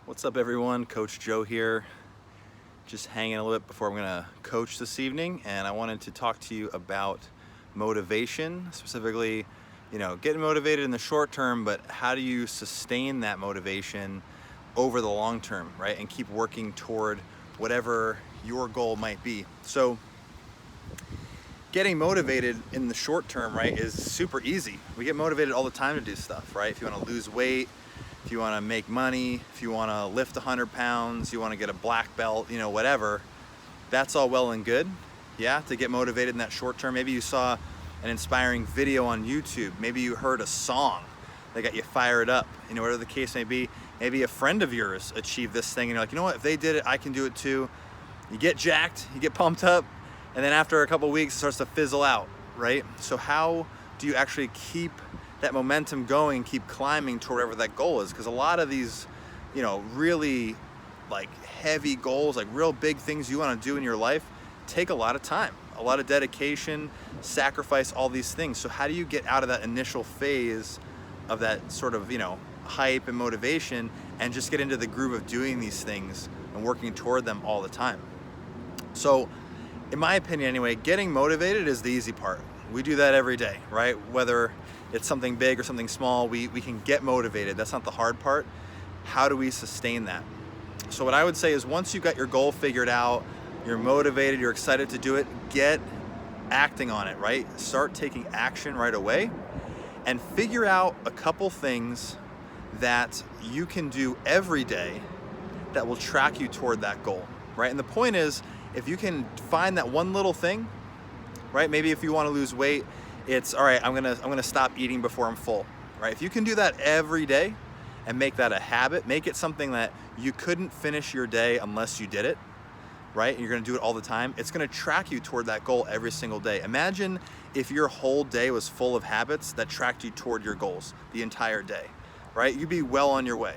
What's up, everyone? Coach Joe here. Just hanging a little bit before I'm gonna coach this evening, and I wanted to talk to you about motivation, specifically, getting motivated in the short term, but how do you sustain that motivation over the long term, right? And keep working toward whatever your goal might be. So getting motivated in the short term, right, is super easy. We get motivated all the time to do stuff, right? If you want to lose weight, if you want to make money, if you want to lift 100 pounds, you want to get a black belt, whatever, that's all well and good, yeah, to get motivated in that short term. Maybe you saw an inspiring video on YouTube. Maybe you heard a song that got you fired up, whatever the case may be. Maybe a friend of yours achieved this thing and you're like, you know what, if they did it, I can do it too. You get jacked, you get pumped up, and then after a couple of weeks, it starts to fizzle out, right? So how do you actually keep that momentum going, keep climbing toward whatever that goal is? Because a lot of these, really like heavy goals, like real big things you want to do in your life, take a lot of time, a lot of dedication, sacrifice, all these things. So how do you get out of that initial phase of that sort of, hype and motivation and just get into the groove of doing these things and working toward them all the time? So in my opinion anyway, getting motivated is the easy part. We do that every day, right? Whether it's something big or something small, we can get motivated. That's not the hard part. How do we sustain that? So what I would say is, once you've got your goal figured out, you're motivated, you're excited to do it, get acting on it, right? Start taking action right away and figure out a couple things that you can do every day that will track you toward that goal, right? And the point is, if you can find that one little thing, right? Maybe if you want to lose weight, it's all right, I'm gonna stop eating before I'm full, right? If you can do that every day and make that a habit, make it something that you couldn't finish your day unless you did it, right? And you're gonna do it all the time. It's gonna track you toward that goal every single day. Imagine if your whole day was full of habits that tracked you toward your goals the entire day, right? You'd be well on your way.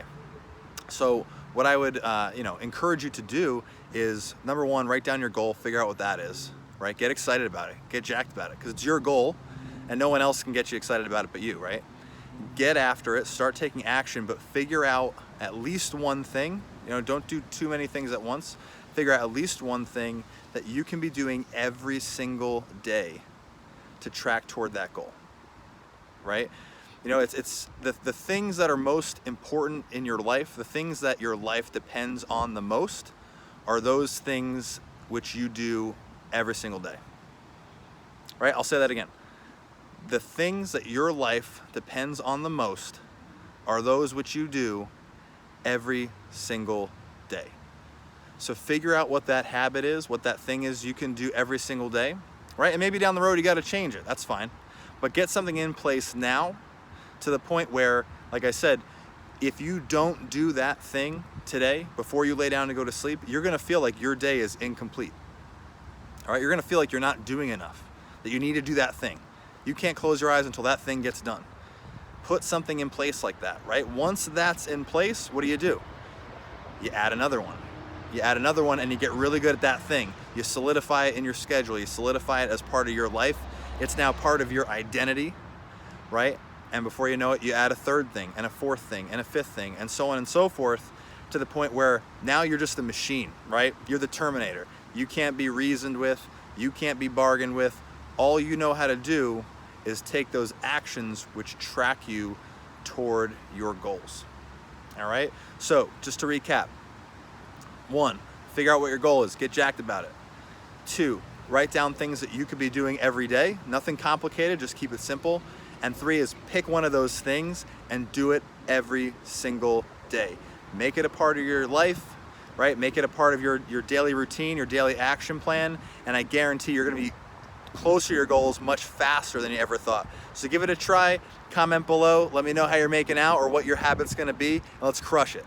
So what I would encourage you to do is, number one, write down your goal, figure out what that is, right? Get excited about it, get jacked about it, because it's your goal and no one else can get you excited about it but you, right? Get after it, start taking action, but figure out at least one thing. Don't do too many things at once. Figure out at least one thing that you can be doing every single day to track toward that goal, right? It's the things that are most important in your life, the things that your life depends on the most, are those things which you do every single day, right? I'll say that again. The things that your life depends on the most are those which you do every single day. So figure out what that habit is, what that thing is you can do every single day, right? And maybe down the road you got to change it. That's fine. But get something in place now, to the point where, like I said, if you don't do that thing today before you lay down to go to sleep, you're going to feel like your day is incomplete. All right? You're going to feel like you're not doing enough, that you need to do that thing. You can't close your eyes until that thing gets done. Put something in place like that, right? Once that's in place, what do? You add another one. You add another one and you get really good at that thing. You solidify it in your schedule. You solidify it as part of your life. It's now part of your identity, right? And before you know it, you add a third thing and a fourth thing and a fifth thing and so on and so forth, to the point where now you're just a machine, right? You're the Terminator. You can't be reasoned with. You can't be bargained with. All you know how to do is take those actions which track you toward your goals. All right? So just to recap: 1, figure out what your goal is. Get jacked about it. 2, write down things that you could be doing every day. Nothing complicated, just keep it simple. And 3 is pick one of those things and do it every single day. Make it a part of your life, right? Make it a part of your daily routine, your daily action plan, and I guarantee you're gonna be closer to your goals much faster than you ever thought. So give it a try, comment below, let me know how you're making out or what your habit's gonna be, and let's crush it.